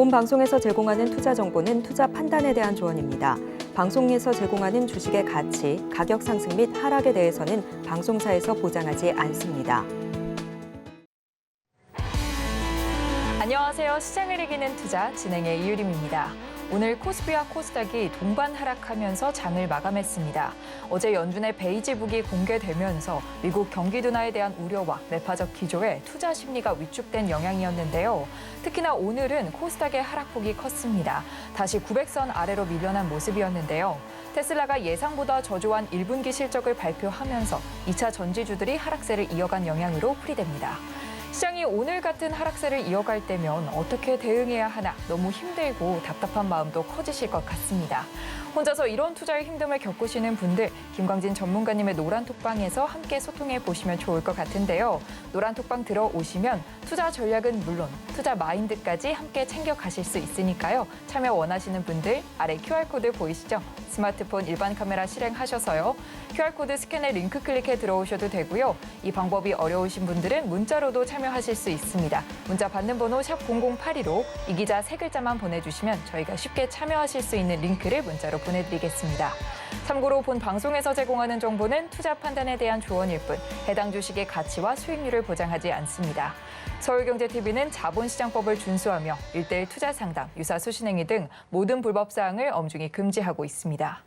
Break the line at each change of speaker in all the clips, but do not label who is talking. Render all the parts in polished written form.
본 방송에서 제공하는 투자 정보는 투자 판단에 대한 조언입니다. 방송에서 제공하는 주식의 가치, 가격 상승 및 하락에 대해서는 방송사에서 보장하지 않습니다.
안녕하세요. 시장을 이기는 투자 진행의 이유림입니다. 오늘 코스피와 코스닥이 동반 하락하면서 장을 마감했습니다. 어제 연준의 베이지북이 공개되면서 미국 경기 둔화에 대한 우려와 매파적 기조에 투자 심리가 위축된 영향이었는데요. 특히나 오늘은 코스닥의 하락폭이 컸습니다. 다시 900선 아래로 밀려난 모습이었는데요. 테슬라가 예상보다 저조한 1분기 실적을 발표하면서 2차 전지주들이 하락세를 이어간 영향으로 풀이됩니다. 시장이 오늘 같은 하락세를 이어갈 때면 어떻게 대응해야 하나 너무 힘들고 답답한 마음도 커지실 것 같습니다. 혼자서 이런 투자의 힘듦을 겪으시는 분들, 김광진 전문가님의 노란톡방에서 함께 소통해 보시면 좋을 것 같은데요. 노란톡방 들어오시면 투자 전략은 물론 투자 마인드까지 함께 챙겨 가실 수 있으니까요. 참여 원하시는 분들 아래 QR코드 보이시죠? 스마트폰 일반 카메라 실행하셔서요. QR코드 스캔에 링크 클릭해 들어오셔도 되고요. 이 방법이 어려우신 분들은 문자로도 참여하실 수 있습니다. 문자 받는 번호 샵 0082로 이 기자 세 글자만 보내주시면 저희가 쉽게 참여하실 수 있는 링크를 문자로 보내드리겠습니다. 참고로 본 방송에서 제공하는 정보는 투자 판단에 대한 조언일 뿐 해당 주식의 가치와 수익률을 보장하지 않습니다. 서울경제TV는 자본시장법을 준수하며 1:1 투자 상담, 유사 수신행위 등 모든 불법 사항을 엄중히 금지하고 있습니다.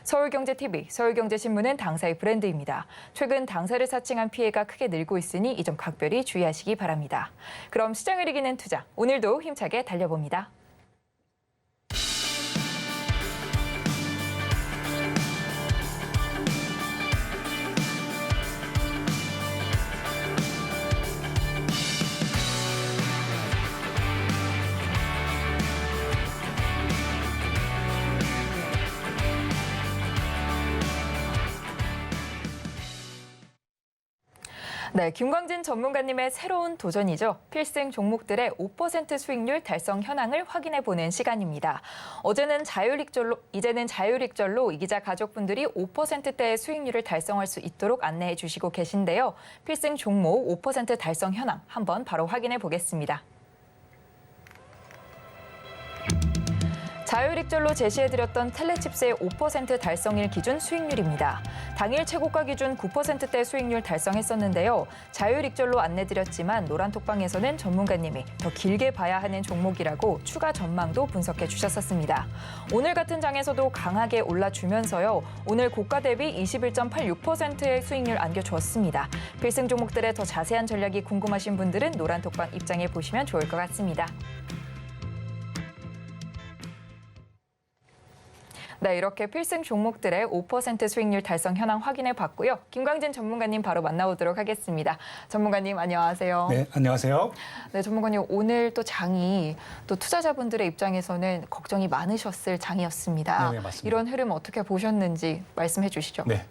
서울경제TV, 서울경제신문은 당사의 브랜드입니다. 최근 당사를 사칭한 피해가 크게 늘고 있으니 이 점 각별히 주의하시기 바랍니다. 그럼 시장을 이기는 투자, 오늘도 힘차게 달려봅니다. 네, 김광진 전문가님의 새로운 도전이죠. 필승 종목들의 5% 수익률 달성 현황을 확인해 보는 시간입니다. 어제는 이제는 자율익절로 이 기자 가족분들이 5%대의 수익률을 달성할 수 있도록 안내해 주시고 계신데요. 필승 종목 5% 달성 현황 한번 바로 확인해 보겠습니다. 자율익절로 제시해드렸던 텔레칩스의 5% 달성일 기준 수익률입니다. 당일 최고가 기준 9%대 수익률 달성했었는데요. 자율익절로 안내드렸지만 노란톡방에서는 전문가님이 더 길게 봐야 하는 종목이라고 추가 전망도 분석해 주셨었습니다. 오늘 같은 장에서도 강하게 올라주면서요. 오늘 고가 대비 21.86%의 수익률 안겨주었습니다. 필승 종목들의 더 자세한 전략이 궁금하신 분들은 노란톡방 입장해 보시면 좋을 것 같습니다. 네, 이렇게 필승 종목들의 5% 수익률 달성 현황 확인해 봤고요. 김광진 전문가님 바로 만나보도록 하겠습니다. 전문가님 안녕하세요.
네, 안녕하세요.
네, 전문가님 오늘 또 장이 또 투자자분들의 입장에서는 걱정이 많으셨을 장이었습니다.
네, 맞습니다.
이런 흐름 어떻게 보셨는지 말씀해 주시죠.
네,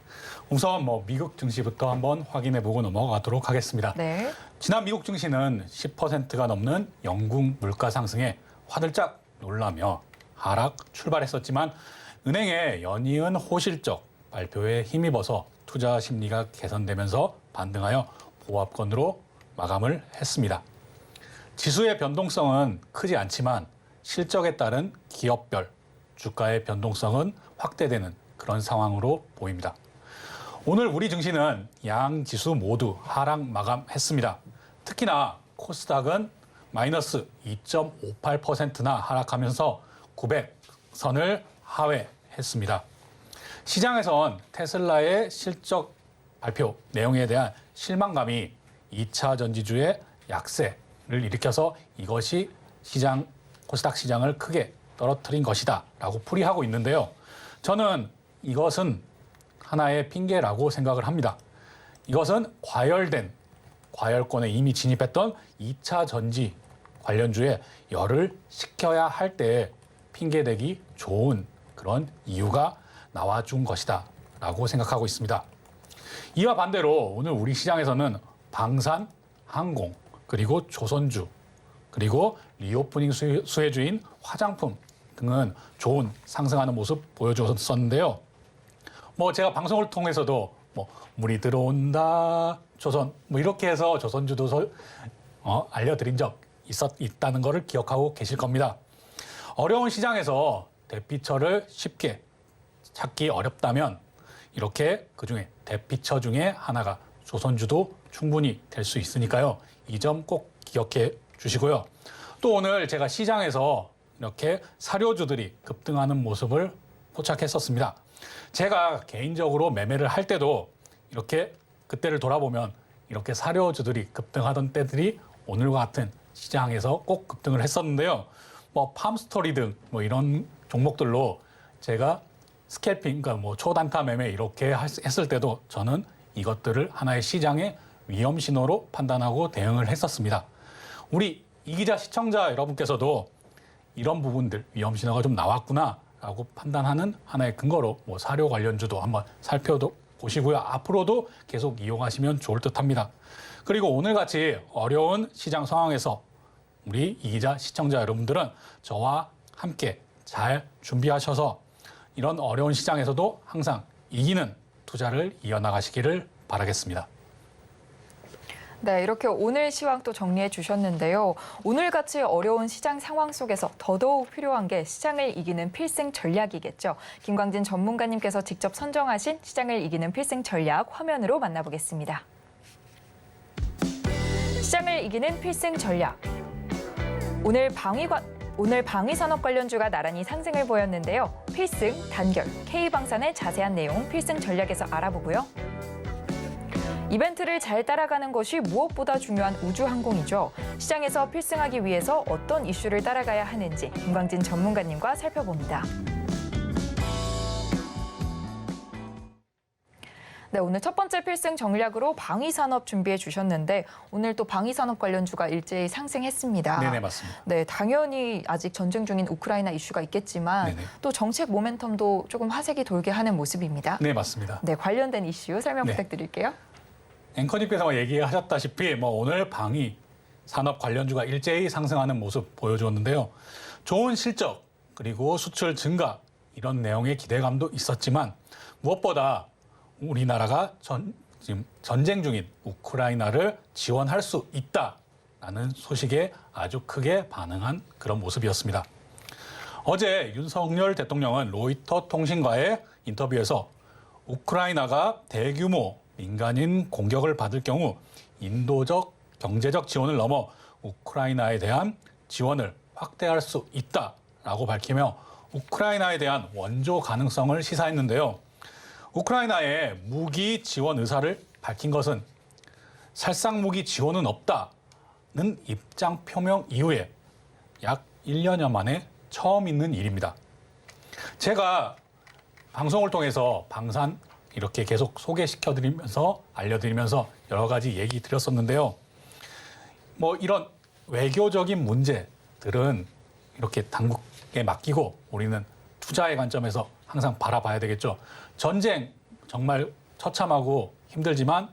우선 미국 증시부터 한번 확인해 보고 넘어가도록 하겠습니다.
네.
지난 미국 증시는 10%가 넘는 영국 물가 상승에 화들짝 놀라며 하락 출발했었지만 은행의 연이은 호실적 발표에 힘입어서 투자 심리가 개선되면서 반등하여 보합권으로 마감을 했습니다. 지수의 변동성은 크지 않지만 실적에 따른 기업별 주가의 변동성은 확대되는 그런 상황으로 보입니다. 오늘 우리 증시는 양 지수 모두 하락 마감했습니다. 특히나 코스닥은 마이너스 2.58%나 하락하면서 900선을 하회했습니다. 시장에선 테슬라의 실적 발표 내용에 대한 실망감이 2차 전지주의 약세를 일으켜서 이것이 코스닥 시장을 크게 떨어뜨린 것이다 라고 풀이하고 있는데요. 저는 이것은 하나의 핑계라고 생각을 합니다. 이것은 과열권에 이미 진입했던 2차 전지 관련주에 열을 식혀야 할 때에 핑계대기 좋은 그런 이유가 나와준 것이다 라고 생각하고 있습니다. 이와 반대로 오늘 우리 시장에서는 방산, 항공, 그리고 조선주, 그리고 리오프닝 수혜주인 화장품 등은 좋은 상승하는 모습 보여줬었는데요. 제가 방송을 통해서도 물이 들어온다, 조선, 이렇게 해서 조선주도 알려드린 적 있다는 것을 기억하고 계실 겁니다. 어려운 시장에서 대피처를 쉽게 찾기 어렵다면 이렇게 그중에 대피처 중에 하나가 조선주도 충분히 될 수 있으니까요. 이 점 꼭 기억해 주시고요. 또 오늘 제가 시장에서 이렇게 사료주들이 급등하는 모습을 포착했었습니다. 제가 개인적으로 매매를 할 때도 이렇게 그때를 돌아보면 이렇게 사료주들이 급등하던 때들이 오늘과 같은 시장에서 꼭 급등을 했었는데요. 뭐 팜스토리 등 뭐 이런 종목들로 제가 스캘핑, 그러니까 뭐 초단타 매매 이렇게 했을 때도 저는 이것들을 하나의 시장의 위험 신호로 판단하고 대응을 했었습니다. 우리 이 기자 시청자 여러분께서도 이런 부분들 위험 신호가 좀 나왔구나라고 판단하는 하나의 근거로 뭐 사료 관련주도 한번 살펴보시고요. 앞으로도 계속 이용하시면 좋을 듯합니다. 그리고 오늘같이 어려운 시장 상황에서 우리 이 기자 시청자 여러분들은 저와 함께 잘 준비하셔서 이런 어려운 시장에서도 항상 이기는 투자를 이어나가시기를 바라겠습니다.
네, 이렇게 오늘 시황 또 정리해 주셨는데요. 오늘같이 어려운 시장 상황 속에서 더더욱 필요한 게 시장을 이기는 필승 전략이겠죠. 김광진 전문가님께서 직접 선정하신 시장을 이기는 필승 전략 화면으로 만나보겠습니다. 시장을 이기는 필승 전략. 오늘 방위산업 관련주가 나란히 상승을 보였는데요. 필승, 단결, K방산의 자세한 내용 필승 전략에서 알아보고요. 이벤트를 잘 따라가는 것이 무엇보다 중요한 우주항공이죠. 시장에서 필승하기 위해서 어떤 이슈를 따라가야 하는지 김광진 전문가님과 살펴봅니다. 네, 오늘 첫 번째 필승 전략으로 방위산업 준비해 주셨는데 오늘 또 방위산업 관련주가 일제히 상승했습니다.
네네, 맞습니다.
네, 당연히 아직 전쟁 중인 우크라이나 이슈가 있겠지만
네네.
또 정책 모멘텀도 조금 화색이 돌게 하는 모습입니다.
네, 맞습니다.
네, 관련된 이슈 설명
네.
부탁드릴게요.
앵커님께서 얘기하셨다시피 뭐 오늘 방위 산업 관련주가 일제히 상승하는 모습 보여주었는데요. 좋은 실적 그리고 수출 증가 이런 내용의 기대감도 있었지만 무엇보다 우리나라가 지금 전쟁 중인 우크라이나를 지원할 수 있다라는 소식에 아주 크게 반응한 그런 모습이었습니다. 어제 윤석열 대통령은 로이터 통신과의 인터뷰에서 우크라이나가 대규모 민간인 공격을 받을 경우 인도적 경제적 지원을 넘어 우크라이나에 대한 지원을 확대할 수 있다라고 밝히며 우크라이나에 대한 원조 가능성을 시사했는데요. 우크라이나의 무기 지원 의사를 밝힌 것은 살상 무기 지원은 없다는 입장 표명 이후에 약 1년여 만에 처음 있는 일입니다. 제가 방송을 통해서 방산 이렇게 계속 소개시켜드리면서 알려드리면서 여러 가지 얘기 드렸었는데요. 뭐 이런 외교적인 문제들은 이렇게 당국에 맡기고 우리는 투자의 관점에서 항상 바라봐야 되겠죠. 전쟁 정말 처참하고 힘들지만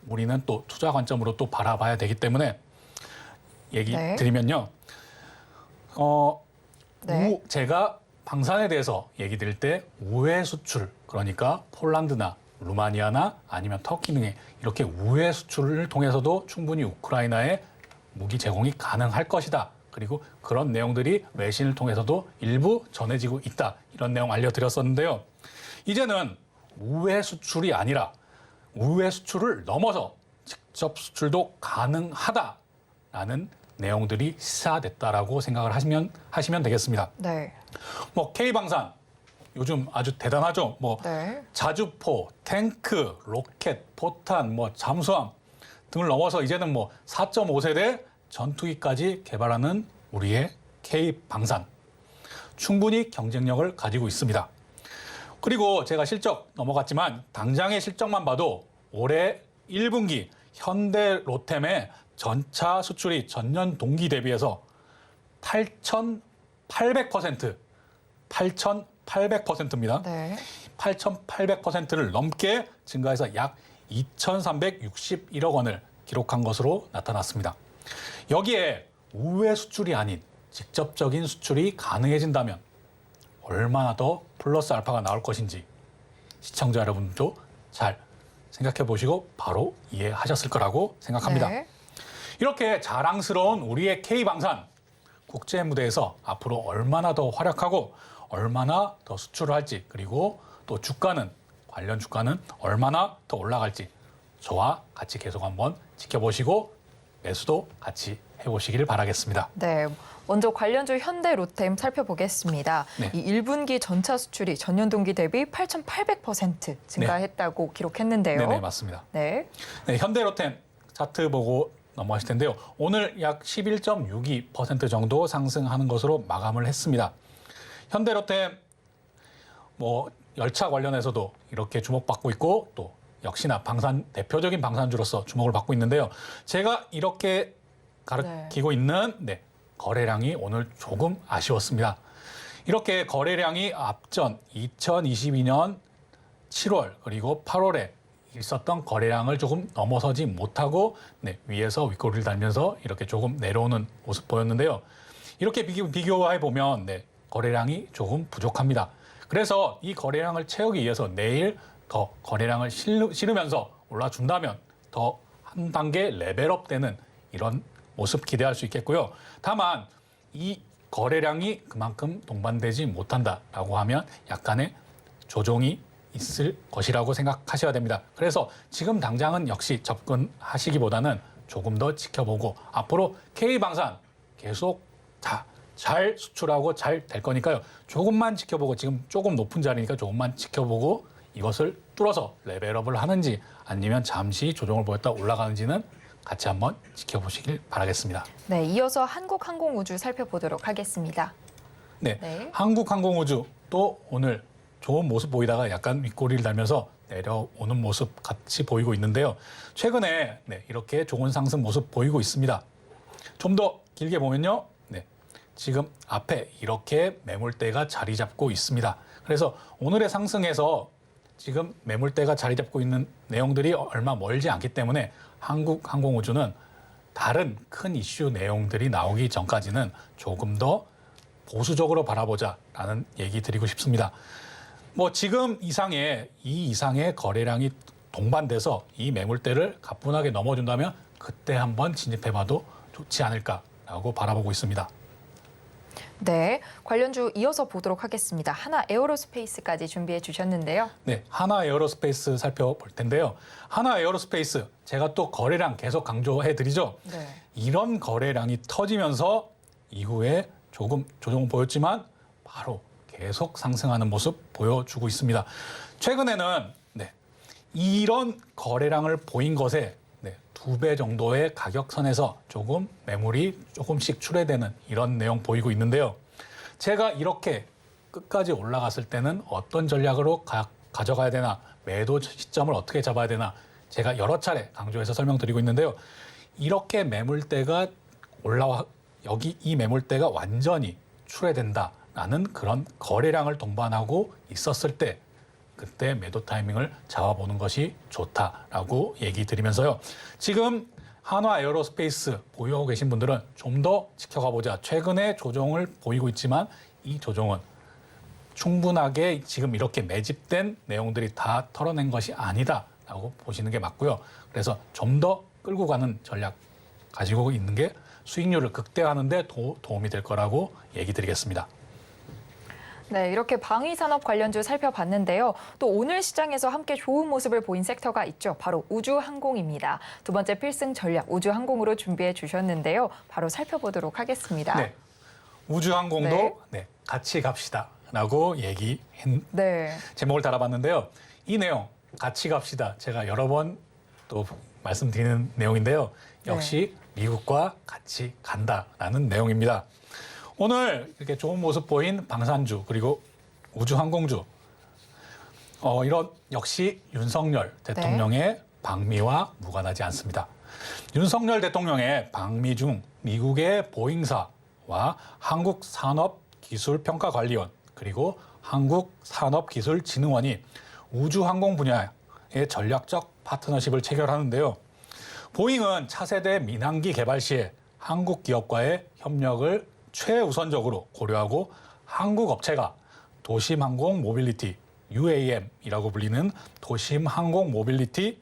우리는 또 투자 관점으로 또 바라봐야 되기 때문에 얘기
네.
드리면요.
네.
제가 방산에 대해서 얘기 드릴 때 우회 수출, 그러니까 폴란드나 루마니아나 아니면 터키 등의 이렇게 우회 수출을 통해서도 충분히 우크라이나에 무기 제공이 가능할 것이다. 그리고 그런 내용들이 외신을 통해서도 일부 전해지고 있다. 이런 내용 알려드렸었는데요. 이제는 우회 수출이 아니라 우회 수출을 넘어서 직접 수출도 가능하다라는 내용들이 시사됐다라고 생각을 하시면 되겠습니다.
네.
뭐 K방산 요즘 아주 대단하죠. 뭐
네.
자주포, 탱크, 로켓, 포탄, 뭐 잠수함 등을 넘어서 이제는 뭐 4.5세대 전투기까지 개발하는 우리의 K방산. 충분히 경쟁력을 가지고 있습니다. 그리고 제가 실적 넘어갔지만 당장의 실적만 봐도 올해 1분기 현대 로템의 전차 수출이 전년 동기 대비해서 8,800%입니다.
네.
8,800%를 넘게 증가해서 약 2,361억 원을 기록한 것으로 나타났습니다. 여기에 우회 수출이 아닌 직접적인 수출이 가능해진다면 얼마나 더 플러스 알파가 나올 것인지 시청자 여러분도 잘 생각해 보시고 바로 이해하셨을 거라고 생각합니다.
네.
이렇게 자랑스러운 우리의 K방산, 국제 무대에서 앞으로 얼마나 더 활약하고 얼마나 더 수출을 할지, 그리고 또 주가는, 관련 주가는 얼마나 더 올라갈지 저와 같이 계속 한번 지켜보시고 매수도 같이 해보시길 바라겠습니다.
네, 먼저 관련주 현대 로템 살펴보겠습니다.
네.
이 1분기 전차 수출이 전년 동기 대비 8,800% 증가했다고 기록했는데요.
네네, 맞습니다.
네.
네, 현대로템 차트 보고 넘어가실 텐데요. 오늘 약 11.62% 정도 상승하는 것으로 마감을 했습니다. 현대로템 열차 관련해서도 이렇게 주목받고 있고 또 역시나 대표적인 방산주로서 주목을 받고 있는데요. 제가 이렇게 가리키고 있는 거래량이 오늘 조금 아쉬웠습니다. 이렇게 거래량이 앞전 2022년 7월 그리고 8월에 있었던 거래량을 조금 넘어서지 못하고 위에서 윗꼬리를 달면서 이렇게 조금 내려오는 모습 보였는데요. 이렇게 비교해 보면 거래량이 조금 부족합니다. 그래서 이 거래량을 채우기 위해서 내일 더 거래량을 실으면서 올라준다면 더 한 단계 레벨업되는 이런 모습 기대할 수 있겠고요. 다만 이 거래량이 그만큼 동반되지 못한다라고 하면 약간의 조정이 있을 것이라고 생각하셔야 됩니다. 그래서 지금 당장은 역시 접근하시기보다는 조금 더 지켜보고 앞으로 K방산 계속 잘 수출하고 잘 될 거니까요. 조금만 지켜보고 지금 조금 높은 자리니까 조금만 지켜보고 이것을 뚫어서 레벨업을 하는지 아니면 잠시 조정을 보였다 올라가는지는 같이 한번 지켜보시길 바라겠습니다.
네, 이어서 한국항공우주 살펴보도록 하겠습니다.
네. 한국항공우주 또 오늘 좋은 모습 보이다가 약간 윗꼬리를 달면서 내려오는 모습 같이 보이고 있는데요. 최근에 이렇게 좋은 상승 모습 보이고 있습니다. 좀 더 길게 보면요. 지금 앞에 이렇게 매물대가 자리 잡고 있습니다. 그래서 오늘의 상승에서 지금 매물대가 자리 잡고 있는 내용들이 얼마 멀지 않기 때문에 한국항공우주는 다른 큰 이슈 내용들이 나오기 전까지는 조금 더 보수적으로 바라보자라는 얘기 드리고 싶습니다. 지금 이 이상의 거래량이 동반돼서 이 매물대를 가뿐하게 넘어준다면 그때 한번 진입해봐도 좋지 않을까라고 바라보고 있습니다.
네, 관련주 이어서 보도록 하겠습니다. 하나 에어로스페이스까지 준비해 주셨는데요.
네, 하나 에어로스페이스 살펴볼 텐데요. 하나 에어로스페이스 제가 또 거래량 계속 강조해드리죠.
네.
이런 거래량이 터지면서 이후에 조금 조정은 보였지만 바로 계속 상승하는 모습 보여주고 있습니다. 최근에는 이런 거래량을 보인 것에 2배 정도의 가격선에서 조금 매물이 조금씩 출회되는 이런 내용 보이고 있는데요. 제가 이렇게 끝까지 올라갔을 때는 어떤 전략으로 가져가야 되나, 매도 시점을 어떻게 잡아야 되나 제가 여러 차례 강조해서 설명드리고 있는데요. 이렇게 매물대가 여기 이 매물대가 완전히 출회된다라는 그런 거래량을 동반하고 있었을 때 그때 매도 타이밍을 잡아보는 것이 좋다라고 얘기 드리면서요. 지금 한화 에어로스페이스 보유하고 계신 분들은 좀 더 지켜가 보자. 최근에 조정을 보이고 있지만 이 조정은 충분하게 지금 이렇게 매집된 내용들이 다 털어낸 것이 아니다라고 보시는 게 맞고요. 그래서 좀 더 끌고 가는 전략 가지고 있는 게 수익률을 극대화하는 데 도움이 될 거라고 얘기 드리겠습니다.
네, 이렇게 방위산업 관련주 살펴봤는데요. 또 오늘 시장에서 함께 좋은 모습을 보인 섹터가 있죠. 바로 우주항공입니다. 두 번째 필승 전략 우주항공으로 준비해 주셨는데요. 바로 살펴보도록 하겠습니다.
네, 우주항공도 같이 갑시다라고 제목을 달아봤는데요. 이 내용 같이 갑시다. 제가 여러 번 또 말씀드리는 내용인데요. 역시 미국과 같이 간다라는 내용입니다. 오늘 이렇게 좋은 모습 보인 방산주 그리고 우주항공주 이런 역시 윤석열 대통령의 방미와 무관하지 않습니다. 윤석열 대통령의 방미 중 미국의 보잉사와 한국산업기술평가관리원 그리고 한국산업기술진흥원이 우주항공 분야의 전략적 파트너십을 체결하는데요. 보잉은 차세대 민항기 개발 시에 한국 기업과의 협력을 최우선적으로 고려하고 한국 업체가 도심항공 모빌리티, UAM이라고 불리는 도심항공 모빌리티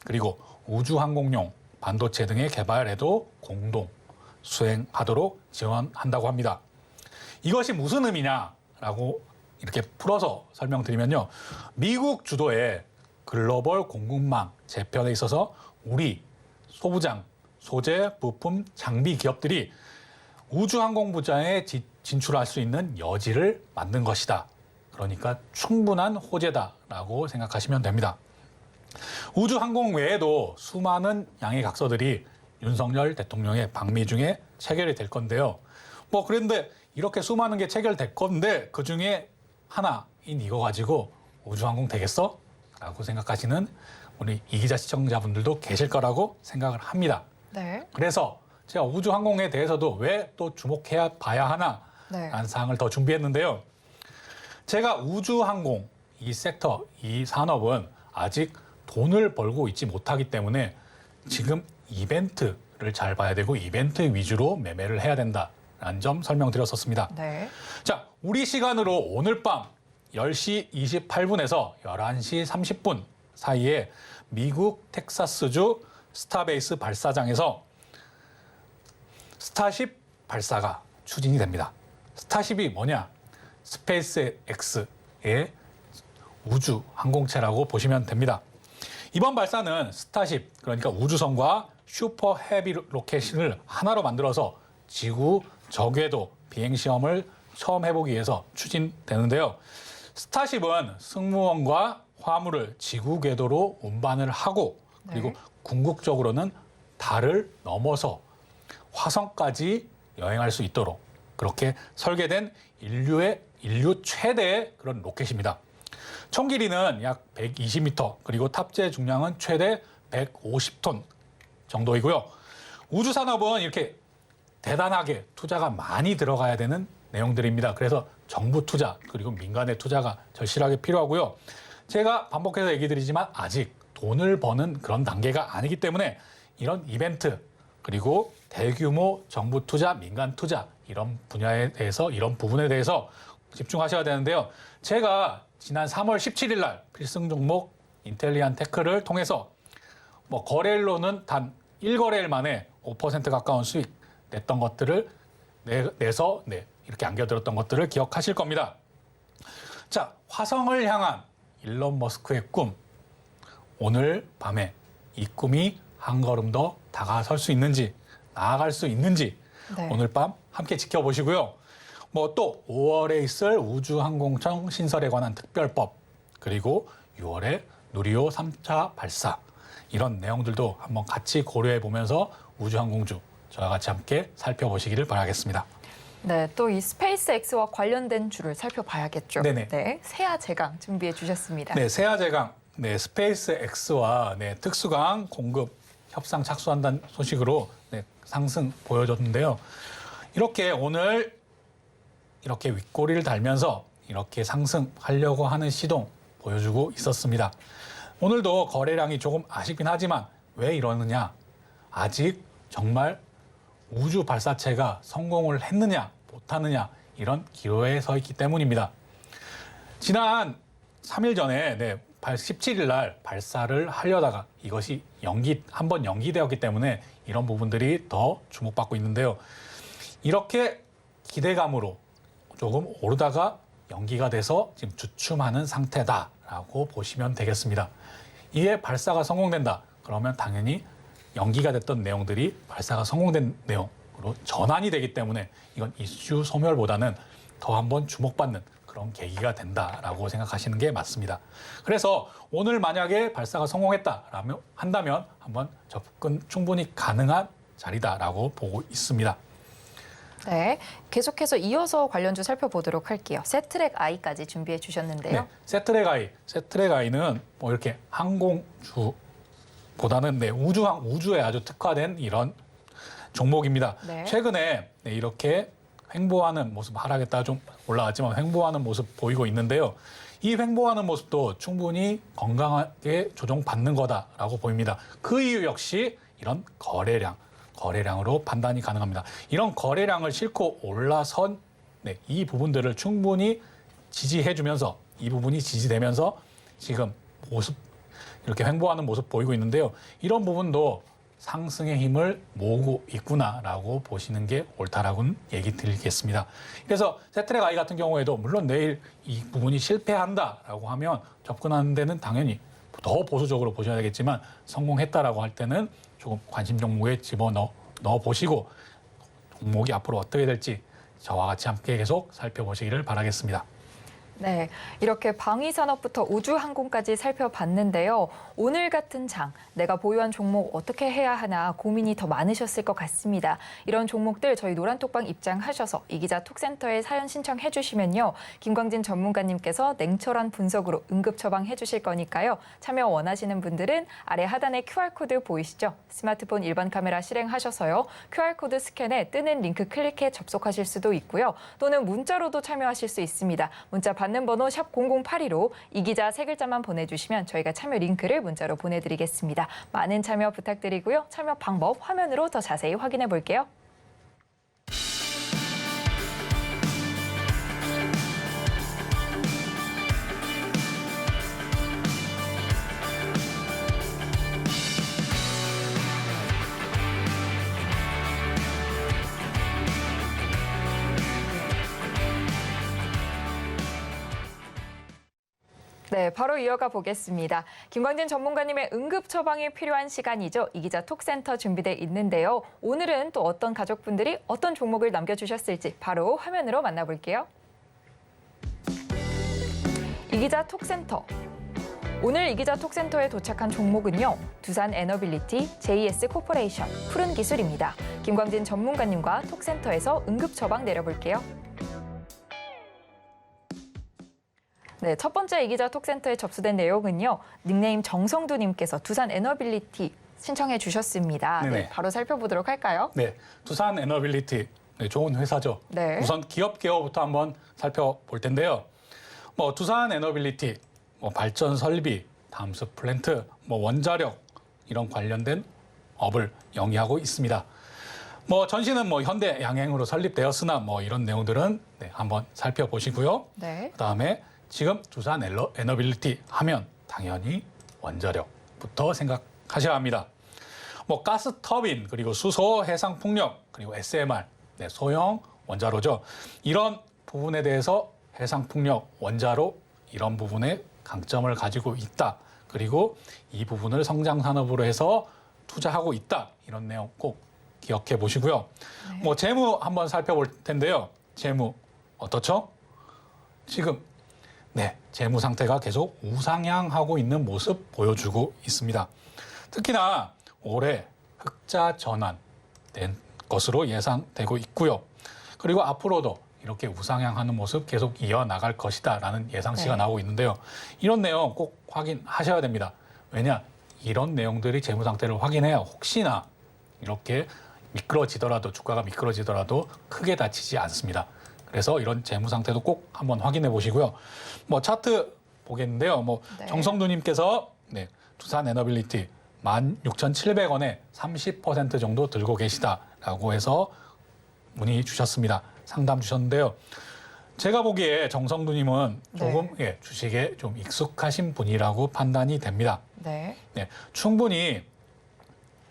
그리고 우주항공용 반도체 등의 개발에도 공동 수행하도록 지원한다고 합니다. 이것이 무슨 의미냐라고 이렇게 풀어서 설명드리면요. 미국 주도의 글로벌 공급망 재편에 있어서 우리 소부장, 소재, 부품, 장비 기업들이 우주항공부장에 진출할 수 있는 여지를 만든 것이다. 그러니까 충분한 호재다라고 생각하시면 됩니다. 우주항공 외에도 수많은 양의 각서들이 윤석열 대통령의 방미 중에 체결이 될 건데요. 그런데 이렇게 수많은 게 체결될 건데 그중에 하나인 이거 가지고 우주항공 되겠어? 라고 생각하시는 우리 이기자 시청자분들도 계실 거라고 생각을 합니다.
네.
그래서 제가 우주항공에 대해서도 왜 또 주목해야 봐야 하나 라는 사항을 더 준비했는데요. 제가 우주항공 이 섹터, 이 산업은 아직 돈을 벌고 있지 못하기 때문에 지금 이벤트를 잘 봐야 되고 이벤트 위주로 매매를 해야 된다라는 점 설명드렸었습니다.
네.
자, 우리 시간으로 오늘 밤 10시 28분에서 11시 30분 사이에 미국 텍사스주 스타베이스 발사장에서 스타쉽 발사가 추진이 됩니다. 스타쉽이 뭐냐? 스페이스 X의 우주 항공체라고 보시면 됩니다. 이번 발사는 스타쉽, 그러니까 우주선과 슈퍼 헤비 로켓을 하나로 만들어서 지구 저궤도 비행 시험을 처음 해보기 위해서 추진되는데요. 스타쉽은 승무원과 화물을 지구 궤도로 운반을 하고 그리고 궁극적으로는 달을 넘어서 화성까지 여행할 수 있도록 그렇게 설계된 인류 최대의 그런 로켓입니다. 총 길이는 약 120m, 그리고 탑재 중량은 최대 150톤 정도이고요. 우주 산업은 이렇게 대단하게 투자가 많이 들어가야 되는 내용들입니다. 그래서 정부 투자 그리고 민간의 투자가 절실하게 필요하고요. 제가 반복해서 얘기 드리지만 아직 돈을 버는 그런 단계가 아니기 때문에 이런 이벤트 그리고 대규모 정부 투자, 민간 투자 이런 분야에 대해서 이런 부분에 대해서 집중하셔야 되는데요. 제가 지난 3월 17일 날 필승 종목 인텔리안 테크를 통해서 거래일로는 단 1거래일 만에 5% 가까운 수익 냈던 것들을 내서 이렇게 안겨들었던 것들을 기억하실 겁니다. 자, 화성을 향한 일론 머스크의 꿈. 오늘 밤에 이 꿈이 한 걸음 더 다가설 수 있는지, 나아갈 수 있는지 오늘 밤 함께 지켜보시고요. 또 5월에 있을 우주항공청 신설에 관한 특별법, 그리고 6월에 누리호 3차 발사 이런 내용들도 한번 같이 고려해 보면서 우주항공주 저와 같이 함께 살펴보시기를 바라겠습니다.
네, 또 이 스페이스 X와 관련된 주를 살펴봐야겠죠.
네네.
네, 세아제강 준비해 주셨습니다.
네, 세아제강, 스페이스 X와 특수강 공급 협상 착수한다는 소식으로 상승 보여줬는데요. 이렇게 오늘 이렇게 윗꼬리를 달면서 이렇게 상승하려고 하는 시동 보여주고 있었습니다. 오늘도 거래량이 조금 아쉽긴 하지만 왜 이러느냐? 아직 정말 우주 발사체가 성공을 했느냐 못하느냐 이런 기로에 서 있기 때문입니다. 지난 3일 전에 17일 날 발사를 하려다가 이것이 한번 연기되었기 때문에 이런 부분들이 더 주목받고 있는데요. 이렇게 기대감으로 조금 오르다가 연기가 돼서 지금 주춤하는 상태다라고 보시면 되겠습니다. 이에 발사가 성공된다. 그러면 당연히 연기가 됐던 내용들이 발사가 성공된 내용으로 전환이 되기 때문에 이건 이슈 소멸보다는 더 한번 주목받는 그런 계기가 된다라고 생각하시는 게 맞습니다. 그래서 오늘 만약에 발사가 성공했다라면 한다면 한번 접근 충분히 가능한 자리다라고 보고 있습니다.
네, 계속해서 이어서 관련주 살펴보도록 할게요. 세트랙 I까지 준비해 주셨는데요.
네, 세트랙 I는 이렇게 항공주보다는 우주에 아주 특화된 이런 종목입니다.
네.
최근에 이렇게 횡보하는 모습, 하락했다가 좀 올라갔지만 횡보하는 모습 보이고 있는데요. 이 횡보하는 모습도 충분히 건강하게 조정받는 거다라고 보입니다. 그 이유 역시 이런 거래량으로 판단이 가능합니다. 이런 거래량을 싣고 올라선 이 부분들을 충분히 지지해주면서 이 부분이 지지되면서 지금 모습 이렇게 횡보하는 모습 보이고 있는데요. 이런 부분도 상승의 힘을 모으고 있구나라고 보시는 게 옳다라고는 얘기 드리겠습니다. 그래서 세트랙 I 같은 경우에도 물론 내일 이 부분이 실패한다라고 하면 접근하는 데는 당연히 더 보수적으로 보셔야 되겠지만 성공했다라고 할 때는 조금 관심 종목에 집어넣어 보시고 종목이 앞으로 어떻게 될지 저와 같이 함께 계속 살펴보시기를 바라겠습니다.
네, 이렇게 방위산업부터 우주항공까지 살펴봤는데요. 오늘 같은 장, 내가 보유한 종목 어떻게 해야 하나 고민이 더 많으셨을 것 같습니다. 이런 종목들 저희 노란톡방 입장하셔서 이기자 톡센터에 사연 신청해 주시면요. 김광진 전문가님께서 냉철한 분석으로 응급 처방해 주실 거니까요. 참여 원하시는 분들은 아래 하단에 QR코드 보이시죠? 스마트폰 일반 카메라 실행하셔서요. QR코드 스캔에 뜨는 링크 클릭해 접속하실 수도 있고요. 또는 문자로도 참여하실 수 있습니다. 문자 받는 번호 샵 0082로 이기자 세 글자만 보내주시면 저희가 참여 링크를 문자로 보내드리겠습니다. 많은 참여 부탁드리고요. 참여 방법 화면으로 더 자세히 확인해 볼게요. 네, 바로 이어가 보겠습니다. 김광진 전문가님의 응급 처방이 필요한 시간이죠. 이기자 톡센터 준비돼 있는데요. 오늘은 또 어떤 가족분들이 어떤 종목을 남겨주셨을지 바로 화면으로 만나볼게요. 이기자 톡센터. 오늘 이기자 톡센터에 도착한 종목은요. 두산 에너빌리티, JS 코퍼레이션, 푸른 기술입니다. 김광진 전문가님과 톡센터에서 응급 처방 내려볼게요. 네, 첫 번째 이기자 톡센터에 접수된 내용은요. 닉네임 정성두님께서 두산 에너빌리티 신청해 주셨습니다. 네, 바로 살펴보도록 할까요?
네, 두산 에너빌리티 네, 좋은 회사죠.
네.
우선 기업 개요부터 한번 살펴볼 텐데요. 두산 에너빌리티, 발전 설비, 담수 플랜트, 원자력 이런 관련된 업을 영위하고 있습니다. 전시는 현대 양행으로 설립되었으나 이런 내용들은 네, 한번 살펴보시고요.
네.
그다음에 지금 두산 에너빌리티 하면 당연히 원자력부터 생각하셔야 합니다. 가스 터빈, 그리고 수소, 해상 풍력, 그리고 SMR, 네, 소형 원자로죠. 이런 부분에 대해서 해상 풍력, 원자로 이런 부분에 강점을 가지고 있다. 그리고 이 부분을 성장 산업으로 해서 투자하고 있다. 이런 내용 꼭 기억해 보시고요.
네.
재무 한번 살펴볼 텐데요. 재무 어떻죠? 지금 네, 재무 상태가 계속 우상향하고 있는 모습 보여주고 있습니다. 특히나 올해 흑자 전환된 것으로 예상되고 있고요. 그리고 앞으로도 이렇게 우상향하는 모습 계속 이어나갈 것이다라는 예상치가 나오고 있는데요. 이런 내용 꼭 확인하셔야 됩니다. 왜냐? 이런 내용들이 재무 상태를 확인해야 혹시나 이렇게 미끄러지더라도 주가가 미끄러지더라도 크게 다치지 않습니다. 그래서 이런 재무 상태도 꼭 한번 확인해 보시고요. 차트 보겠는데요.
네.
정성두님께서 네, 두산 에너빌리티 16,700원에 30% 정도 들고 계시다라고 해서 문의 주셨습니다. 상담 주셨는데요. 제가 보기에 정성두님은 조금
네.
주식에 좀 익숙하신 분이라고 판단이 됩니다.
네.
네, 충분히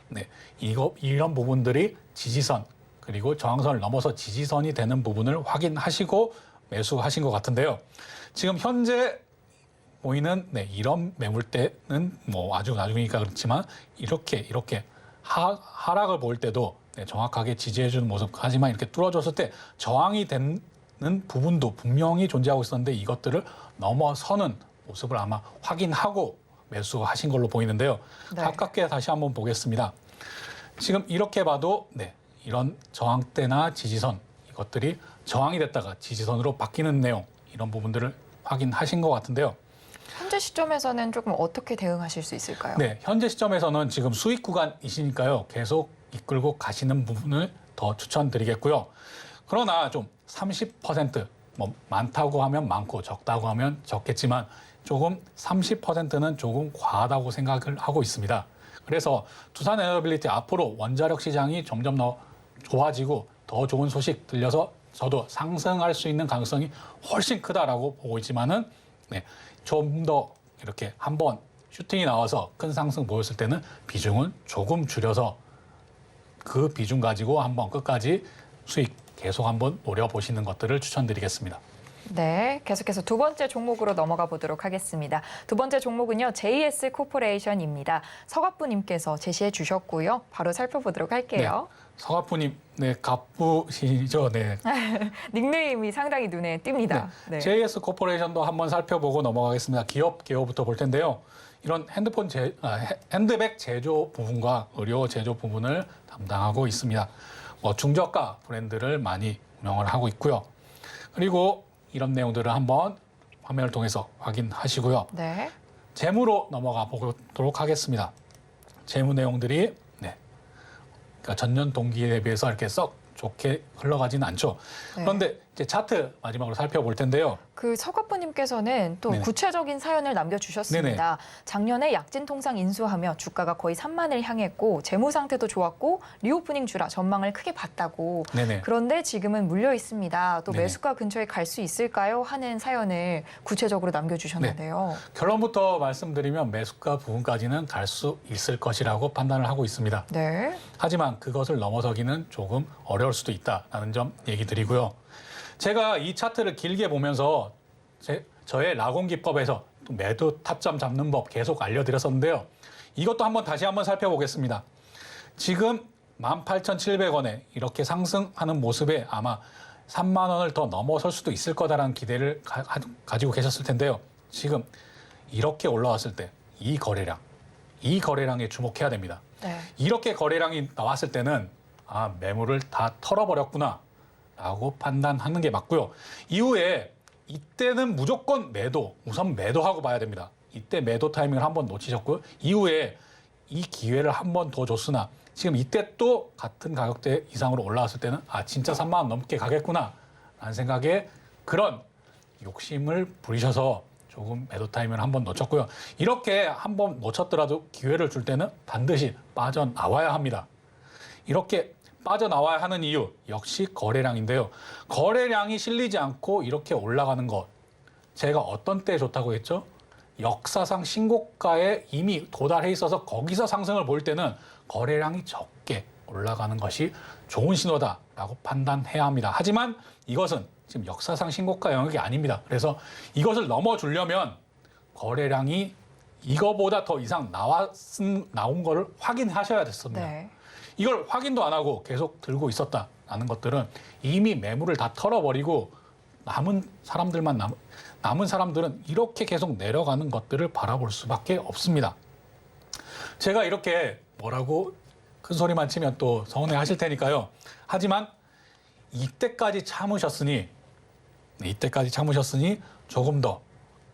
네, 이런 부분들이 지지선 그리고 저항선을 넘어서 지지선이 되는 부분을 확인하시고 매수하신 것 같은데요. 지금 현재 보이는 네, 이런 매물대는 아주 나중이니까 그렇지만 이렇게 하락을 볼 때도 네, 정확하게 지지해주는 모습. 하지만 이렇게 뚫어줬을 때 저항이 되는 부분도 분명히 존재하고 있었는데 이것들을 넘어서는 모습을 아마 확인하고 매수하신 걸로 보이는데요.
네.
가깝게 다시 한번 보겠습니다. 지금 이렇게 봐도 네, 이런 저항대나 지지선 이것들이 저항이 됐다가 지지선으로 바뀌는 내용 이런 부분들을 확인하신 것 같은데요.
현재 시점에서는 조금 어떻게 대응하실 수 있을까요?
네, 현재 시점에서는 지금 수익 구간이시니까요. 계속 이끌고 가시는 부분을 더 추천드리겠고요. 그러나 좀 30% 많다고 하면 많고 적다고 하면 적겠지만 조금 30%는 조금 과하다고 생각을 하고 있습니다. 그래서 두산 에너빌리티 앞으로 원자력 시장이 점점 더 좋아지고 더 좋은 소식 들려서 저도 상승할 수 있는 가능성이 훨씬 크다라고 보고 있지만은 네, 좀 더 이렇게 한번 슈팅이 나와서 큰 상승 보였을 때는 비중은 조금 줄여서 그 비중 가지고 한번 끝까지 수익 계속 한번 노려보시는 것들을 추천드리겠습니다.
네, 계속해서 두 번째 종목으로 넘어가 보도록 하겠습니다. 두 번째 종목은요, JS 코퍼레이션입니다. 서갑부님께서 제시해 주셨고요. 바로 살펴보도록 할게요.
서가프님, 네, 갑부시죠, 네.
닉네임이 상당히 눈에 띕니다. 네.
JS 코퍼레이션도 한번 살펴보고 넘어가겠습니다. 기업 개요부터 볼 텐데요. 이런 핸드백 제조 부분과 의료 제조 부분을 담당하고 있습니다. 중저가 브랜드를 많이 운영을 하고 있고요. 그리고 이런 내용들을 한번 화면을 통해서 확인하시고요.
네.
재무로 넘어가 보도록 하겠습니다. 재무 내용들이 그러니까 전년 동기에 대비해서 이렇게 썩 좋게 흘러가지는 않죠.
네.
그런데 이제 차트 마지막으로 살펴볼 텐데요.
그 서갑부님께서는 또
네네.
구체적인 사연을 남겨주셨습니다. 작년에 약진 통상 인수하며 주가가 거의 3만을 향했고 재무 상태도 좋았고 리오프닝 주라 전망을 크게 봤다고.
네네.
그런데 지금은 물려 있습니다. 또
네네.
매수가 근처에 갈 수 있을까요? 하는 사연을 구체적으로 남겨주셨는데요.
결론부터 말씀드리면 매수가 부분까지는 갈 수 있을 것이라고 판단을 하고 있습니다.
네.
하지만 그것을 넘어서기는 조금 어려울 수도 있다라는 점 얘기 드리고요. 제가 이 차트를 길게 보면서 저의 라곤기법에서 또 매도 타점 잡는 법 계속 알려드렸었는데요. 이것도 다시 한번 살펴보겠습니다. 지금 18,700원에 이렇게 상승하는 모습에 아마 3만 원을 더 넘어설 수도 있을 거다라는 기대를 가지고 계셨을 텐데요. 지금 이렇게 올라왔을 때 이 거래량에 주목해야 됩니다.
네.
이렇게 거래량이 나왔을 때는 매물을 다 털어버렸구나 라고 판단하는 게 맞고요. 이후에 이때는 무조건 우선 매도하고 봐야 됩니다. 이때 매도 타이밍을 한번 놓치셨고요. 이후에 이 기회를 한 번 더 줬으나 지금 이때 또 같은 가격대 이상으로 올라왔을 때는 진짜 3만 원 넘게 가겠구나 라는 생각에 그런 욕심을 부리셔서 조금 매도 타이밍을 한번 놓쳤고요. 이렇게 한번 놓쳤더라도 기회를 줄 때는 반드시 빠져나와야 합니다. 이렇게 빠져나와야 하는 이유 역시 거래량인데요. 거래량이 실리지 않고 이렇게 올라가는 것 제가 어떤 때 좋다고 했죠? 역사상 신고가에 이미 도달해 있어서 거기서 상승을 볼 때는 거래량이 적게 올라가는 것이 좋은 신호다라고 판단해야 합니다. 하지만 이것은 지금 역사상 신고가 영역이 아닙니다. 그래서 이것을 넘어주려면 거래량이 이거보다 더 이상 나온 거를 확인하셔야 됐습니다.
네.
이걸 확인도 안 하고 계속 들고 있었다라는 것들은 이미 매물을 다 털어버리고 남은 사람들은 이렇게 계속 내려가는 것들을 바라볼 수밖에 없습니다. 제가 이렇게 뭐라고 큰 소리만 치면 또 서운해 하실 테니까요. 하지만 이때까지 참으셨으니 조금 더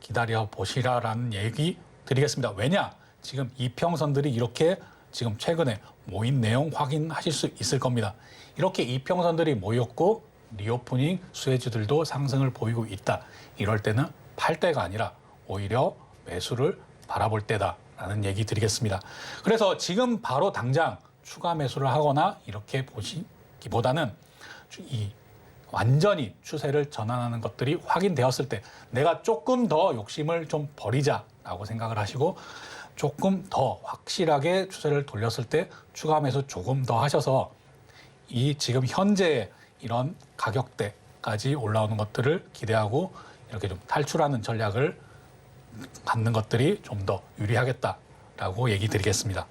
기다려 보시라라는 얘기 드리겠습니다. 왜냐? 지금 이평선들이 이렇게 지금 최근에 모인 내용 확인하실 수 있을 겁니다. 이렇게 이평선들이 모였고 리오프닝 수혜주들도 상승을 보이고 있다. 이럴 때는 팔 때가 아니라 오히려 매수를 바라볼 때다라는 얘기 드리겠습니다. 그래서 지금 바로 당장 추가 매수를 하거나 이렇게 보시기보다는 이 완전히 추세를 전환하는 것들이 확인되었을 때 내가 조금 더 욕심을 좀 버리자라고 생각을 하시고 조금 더 확실하게 추세를 돌렸을 때 추가 매수 조금 더 하셔서 이 지금 현재 이런 가격대까지 올라오는 것들을 기대하고 이렇게 좀 탈출하는 전략을 갖는 것들이 좀 더 유리하겠다라고 얘기 드리겠습니다.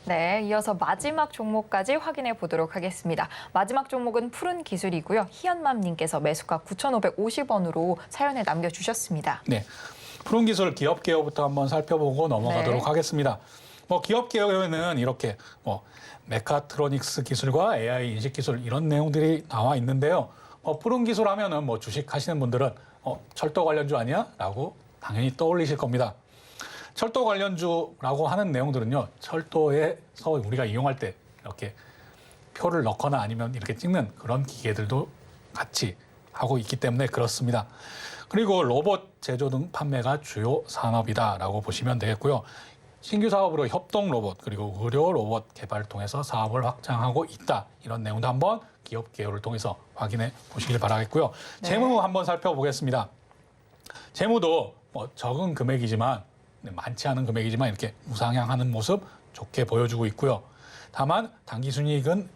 네, 이어서 마지막 종목까지 확인해 보도록 하겠습니다. 마지막 종목은 푸른 기술이고요. 희연맘님께서 매수가 9,550원으로 사연에 남겨주셨습니다.
네, 푸른 기술 기업 개요부터 한번 살펴보고 넘어가도록
네.
하겠습니다. 기업 개요에는 이렇게 메카트로닉스 기술과 AI 인식 기술 이런 내용들이 나와 있는데요. 푸른 기술 하면은 주식 하시는 분들은 철도 관련주 아니야? 라고 당연히 떠올리실 겁니다. 철도 관련주라고 하는 내용들은요, 철도에서 우리가 이용할 때 이렇게 표를 넣거나 아니면 이렇게 찍는 그런 기계들도 같이 하고 있기 때문에 그렇습니다. 그리고 로봇 제조 등 판매가 주요 산업이다라고 보시면 되겠고요. 신규 사업으로 협동 로봇 그리고 의료 로봇 개발을 통해서 사업을 확장하고 있다. 이런 내용도 한번 기업 개요를 통해서 확인해 보시길 바라겠고요.
네.
재무 한번 살펴보겠습니다. 재무도 적은 금액이지만 많지 않은 금액이지만 이렇게 우상향하는 모습 좋게 보여주고 있고요. 다만 단기순이익은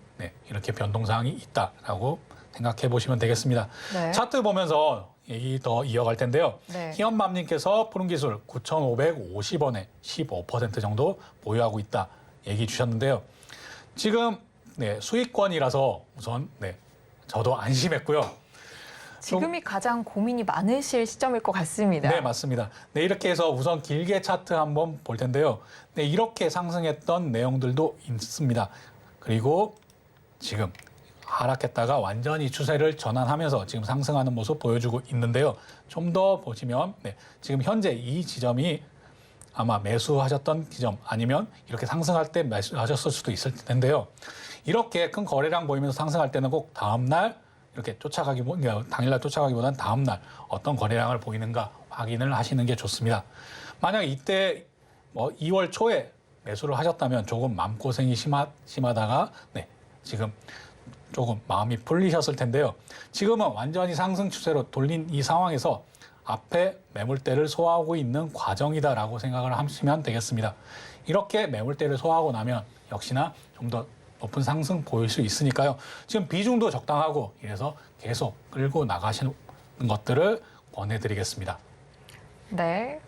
이렇게 변동사항이 있다라고 생각해 보시면 되겠습니다.
네.
차트 보면서 얘기 더 이어갈 텐데요.
네.
희연맘님께서 푸른기술 9,550원에 15% 정도 보유하고 있다 얘기 주셨는데요. 지금 수익권이라서 우선 저도 안심했고요.
지금이 가장 고민이 많으실 시점일 것 같습니다.
네, 맞습니다. 네, 이렇게 해서 우선 길게 차트 한번 볼 텐데요. 네, 이렇게 상승했던 내용들도 있습니다. 그리고 지금 하락했다가 완전히 추세를 전환하면서 지금 상승하는 모습 보여주고 있는데요. 좀 더 보시면 지금 현재 이 지점이 아마 매수하셨던 지점 아니면 이렇게 상승할 때 매수하셨을 수도 있을 텐데요. 이렇게 큰 거래량 보이면서 상승할 때는 꼭 다음날 이렇게 당일날 쫓아가기보다는 다음날 어떤 거래량을 보이는가 확인을 하시는 게 좋습니다. 만약 이때 2월 초에 매수를 하셨다면 조금 마음고생이 심하다가 지금 조금 마음이 풀리셨을 텐데요. 지금은 완전히 상승 추세로 돌린 이 상황에서 앞에 매물대를 소화하고 있는 과정이다라고 생각을 하시면 되겠습니다. 이렇게 매물대를 소화하고 나면 역시나 좀 더 높은 상승 보일 수 있으니까요. 지금 비중도 적당하고 이래서 계속 끌고 나가시는 것들을 권해드리겠습니다.
네.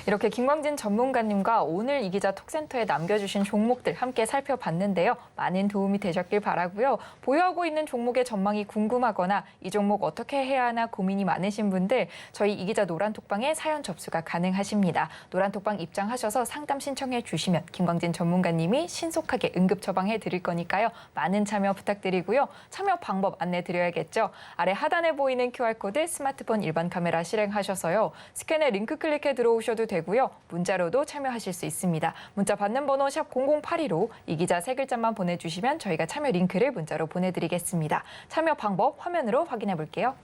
이렇게 김광진 전문가님과 오늘 이 기자 톡센터에 남겨주신 종목들 함께 살펴봤는데요. 많은 도움이 되셨길 바라고요. 보유하고 있는 종목의 전망이 궁금하거나 이 종목 어떻게 해야 하나 고민이 많으신 분들 저희 이 기자 노란톡방에 사연 접수가 가능하십니다. 노란톡방 입장하셔서 상담 신청해 주시면 김광진 전문가님이 신속하게 응급 처방해 드릴 거니까요. 많은 참여 부탁드리고요. 참여 방법 안내 드려야겠죠. 아래 하단에 보이는 QR코드 스마트폰 일반 카메라 실행하셔서요. 스캔에 링크 클릭해 들어오셔도 되고요. 문자로도 참여하실 수 있습니다. 문자 받는 번호 샵 0082로 이 기자 세 글자만 보내주시면 저희가 참여 링크를 문자로 보내드리겠습니다. 참여 방법 화면으로 확인해 볼게요.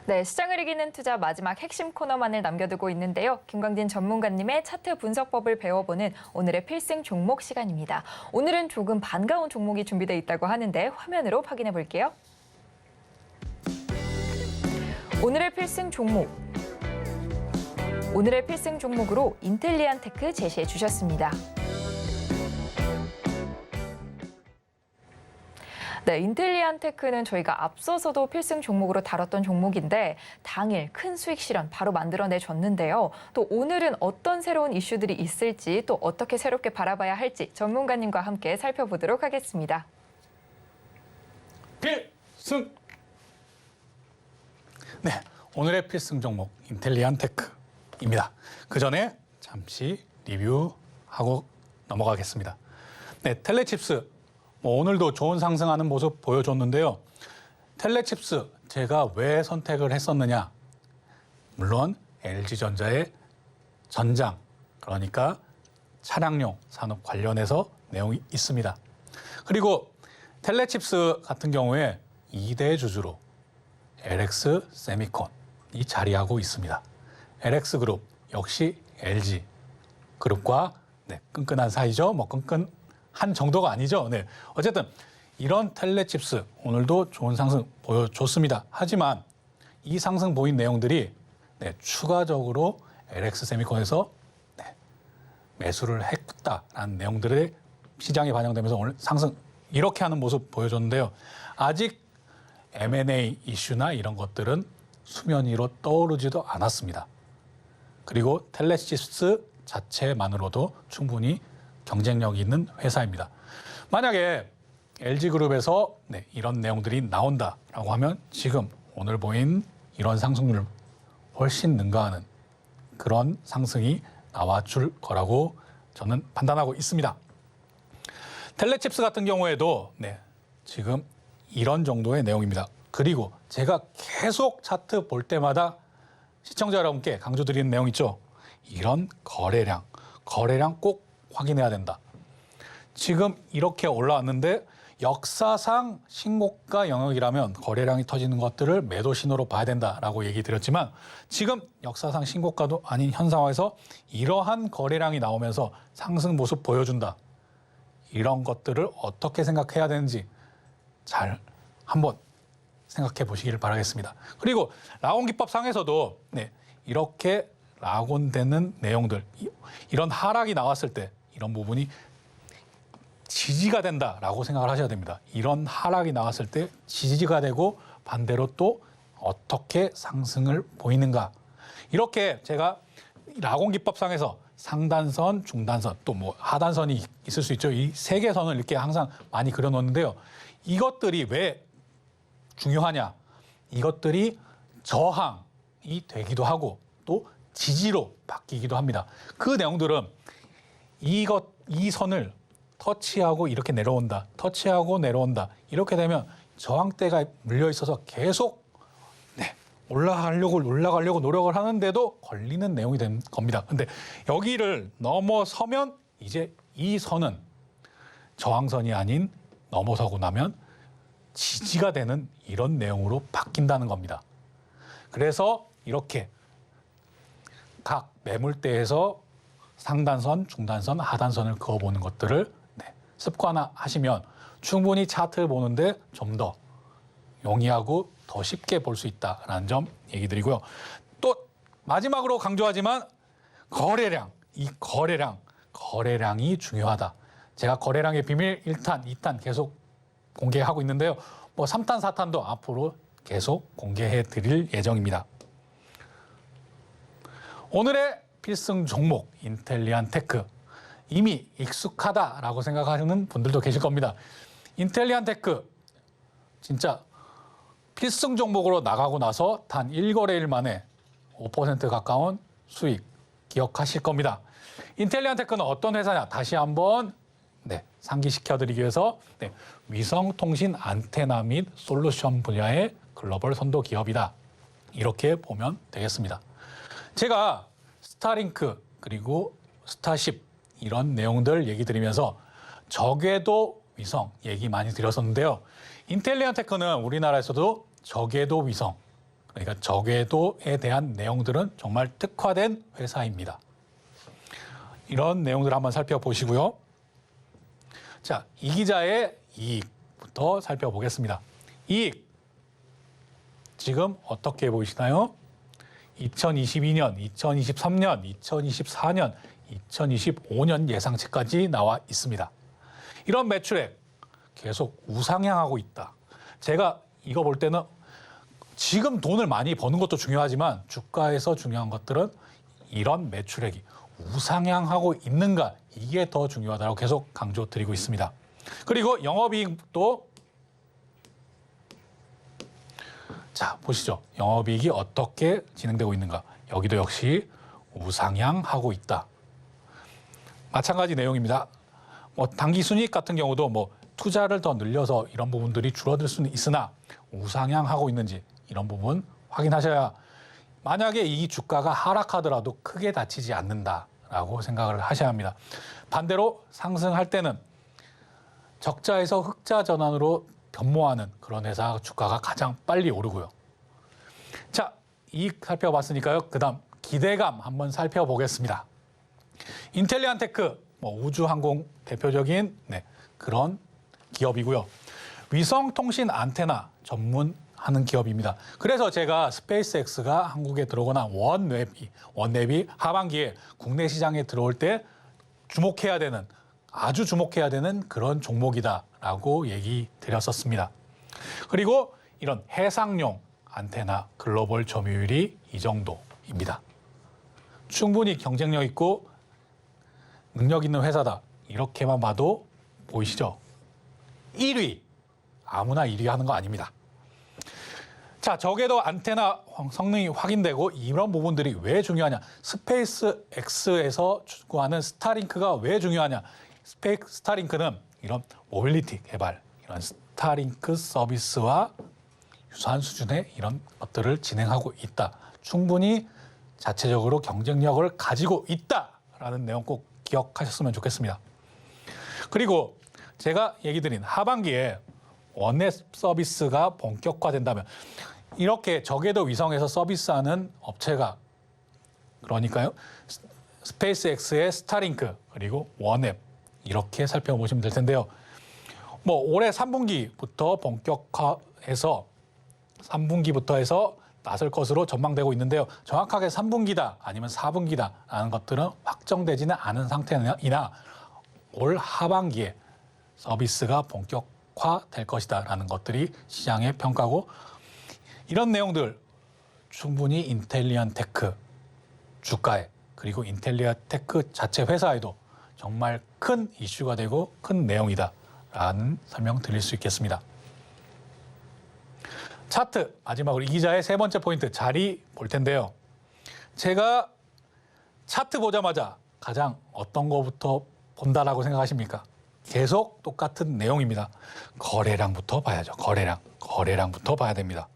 네, 시장을 이기는 투자 마지막 핵심 코너만을 남겨두고 있는데요. 김광진 전문가님의 차트 분석법을 배워보는 오늘의 필승 종목 시간입니다. 오늘은 조금 반가운 종목이 준비되어 있다고 하는데 화면으로 확인해 볼게요. 오늘의 필승 종목. 오늘의 필승 종목으로 인텔리안테크 제시해 주셨습니다. 네, 인텔리안테크는 저희가 앞서서도 필승 종목으로 다뤘던 종목인데 당일 큰 수익 실현 바로 만들어내줬는데요. 또 오늘은 어떤 새로운 이슈들이 있을지 또 어떻게 새롭게 바라봐야 할지 전문가님과 함께 살펴보도록 하겠습니다.
필승! 네, 오늘의 필승 종목 인텔리안테크입니다. 그 전에 잠시 리뷰하고 넘어가겠습니다. 네, 텔레칩스. 오늘도 좋은 상승하는 모습 보여줬는데요. 텔레칩스 제가 왜 선택을 했었느냐. 물론 LG전자의 전장, 그러니까 차량용 산업 관련해서 내용이 있습니다. 그리고 텔레칩스 같은 경우에 2대 주주로 LX 세미콘이 자리하고 있습니다. LX 그룹 역시 LG 그룹과 끈끈한 사이죠. 끈끈한 정도가 아니죠. 네. 어쨌든 이런 텔레칩스 오늘도 좋은 상승 보여줬습니다. 하지만 이 상승 보인 내용들이 추가적으로 LX 세미콘에서 매수를 했다라는 내용들이 시장에 반영되면서 오늘 상승 이렇게 하는 모습 보여줬는데요. 아직 M&A 이슈나 이런 것들은 수면 위로 떠오르지도 않았습니다. 그리고 텔레시스 자체만으로도 충분히 경쟁력 있는 회사입니다. 만약에 LG그룹에서 이런 내용들이 나온다라고 하면 지금 오늘 보인 이런 상승률을 훨씬 능가하는 그런 상승이 나와줄 거라고 저는 판단하고 있습니다. 텔레칩스 같은 경우에도 지금 이런 정도의 내용입니다. 그리고 제가 계속 차트 볼 때마다 시청자 여러분께 강조드리는 내용 있죠. 이런 거래량 꼭 확인해야 된다. 지금 이렇게 올라왔는데 역사상 신고가 영역이라면 거래량이 터지는 것들을 매도 신호로 봐야 된다라고 얘기 드렸지만 지금 역사상 신고가도 아닌 현 상황에서 이러한 거래량이 나오면서 상승 모습 보여준다. 이런 것들을 어떻게 생각해야 되는지 잘 한번 생각해 보시기를 바라겠습니다. 그리고 라곤 기법상에서도 이렇게 라곤되는 내용들, 이런 하락이 나왔을 때 이런 부분이 지지가 된다라고 생각을 하셔야 됩니다. 이런 하락이 나왔을 때 지지가 되고 반대로 또 어떻게 상승을 보이는가. 이렇게 제가 라곤 기법상에서 상단선, 중단선, 또 뭐 하단선이 있을 수 있죠. 이 세 개 선을 이렇게 항상 많이 그려놓는데요. 이것들이 왜 중요하냐? 이것들이 저항이 되기도 하고 또 지지로 바뀌기도 합니다. 그 내용들은 이 선을 터치하고 이렇게 내려온다. 터치하고 내려온다. 이렇게 되면 저항대가 물려 있어서 계속 올라가려고 노력을 하는데도 걸리는 내용이 된 겁니다. 근데 여기를 넘어서면 이제 이 선은 저항선이 아닌 넘어서고 나면 지지가 되는 이런 내용으로 바뀐다는 겁니다. 그래서 이렇게 각 매물대에서 상단선, 중단선, 하단선을 그어보는 것들을 습관화하시면 충분히 차트를 보는데 좀 더 용이하고 더 쉽게 볼 수 있다라는 점 얘기 드리고요. 또 마지막으로 강조하지만 거래량, 이 거래량이 중요하다. 제가 거래량의 비밀 1탄, 2탄 계속 공개하고 있는데요. 뭐 3탄, 4탄도 앞으로 계속 공개해 드릴 예정입니다. 오늘의 필승 종목 인텔리안 테크. 이미 익숙하다라고 생각하시는 분들도 계실 겁니다. 인텔리안 테크 진짜 필승 종목으로 나가고 나서 단 1거래일 만에 5% 가까운 수익 기억하실 겁니다. 인텔리안 테크는 어떤 회사냐? 다시 한번 상기시켜드리기 위해서 위성통신 안테나 및 솔루션 분야의 글로벌 선도 기업이다. 이렇게 보면 되겠습니다. 제가 스타링크 그리고 스타쉽 이런 내용들 얘기 드리면서 저궤도 위성 얘기 많이 드렸었는데요. 인텔리안 테크는 우리나라에서도 저궤도 위성, 그러니까 저궤도에 대한 내용들은 정말 특화된 회사입니다. 이런 내용들 한번 살펴보시고요. 자, 이 기자의 이익부터 살펴보겠습니다. 이익, 지금 어떻게 보이시나요? 2022년, 2023년, 2024년, 2025년 예상치까지 나와 있습니다. 이런 매출액 계속 우상향하고 있다. 제가 이거 볼 때는 지금 돈을 많이 버는 것도 중요하지만 주가에서 중요한 것들은 이런 매출액이 우상향하고 있는가, 이게 더 중요하다고 계속 강조드리고 있습니다. 그리고 영업이익도 자 보시죠. 영업이익이 어떻게 진행되고 있는가. 여기도 역시 우상향하고 있다. 마찬가지 내용입니다. 뭐 단기 순이익 같은 경우도 뭐 투자를 더 늘려서 이런 부분들이 줄어들 수는 있으나 우상향하고 있는지 이런 부분 확인하셔야 만약에 이 주가가 하락하더라도 크게 다치지 않는다라고 생각을 하셔야 합니다. 반대로 상승할 때는 적자에서 흑자 전환으로 변모하는 그런 회사 주가가 가장 빨리 오르고요. 자, 이익 살펴봤으니까요. 그다음 기대감 한번 살펴보겠습니다. 인텔리안 테크, 우주항공 대표적인 그런 기업이고요. 위성통신 안테나 전문하는 기업입니다. 그래서 제가 스페이스X가 한국에 들어오거나 원랩이 하반기에 국내 시장에 들어올 때 아주 주목해야 되는 그런 종목이다라고 얘기 드렸었습니다. 그리고 이런 해상용 안테나 글로벌 점유율이 이 정도입니다. 충분히 경쟁력 있고 능력 있는 회사다. 이렇게만 봐도 보이시죠? 1위. 아무나 1위 하는 거 아닙니다. 자, 적에도 안테나 성능이 확인되고 이런 부분들이 왜 중요하냐? 스페이스 X에서 추구하는 스타링크가 왜 중요하냐? 스타링크는 이런 모빌리티 개발, 이런 스타링크 서비스와 유사한 수준의 이런 것들을 진행하고 있다. 충분히 자체적으로 경쟁력을 가지고 있다라는 내용 꼭 기억하셨으면 좋겠습니다. 그리고 제가 얘기 드린 하반기에 원넷 서비스가 본격화된다면 이렇게 적외도 위성에서 서비스하는 업체가 그러니까요. 스페이스 X의 스타링크 그리고 원앱 이렇게 살펴보시면 될 텐데요. 뭐 올해 3분기부터 본격화해서 3분기부터 해서 나설 것으로 전망되고 있는데요. 정확하게 3분기다 아니면 4분기다라는 것들은 확정되지는 않은 상태이나 올 하반기에 서비스가 본격화될 것이다라는 것들이 시장의 평가고 이런 내용들 충분히 인텔리언 테크 주가에 그리고 인텔리언 테크 자체 회사에도 정말 큰 이슈가 되고 큰 내용이다라는 설명 드릴 수 있겠습니다. 차트 마지막으로 이 기자의 세 번째 포인트 자리 볼 텐데요. 제가 차트 보자마자 가장 어떤 거부터 본다라고 생각하십니까? 계속 똑같은 내용입니다. 거래량부터 봐야죠. 거래량부터 봐야 됩니다.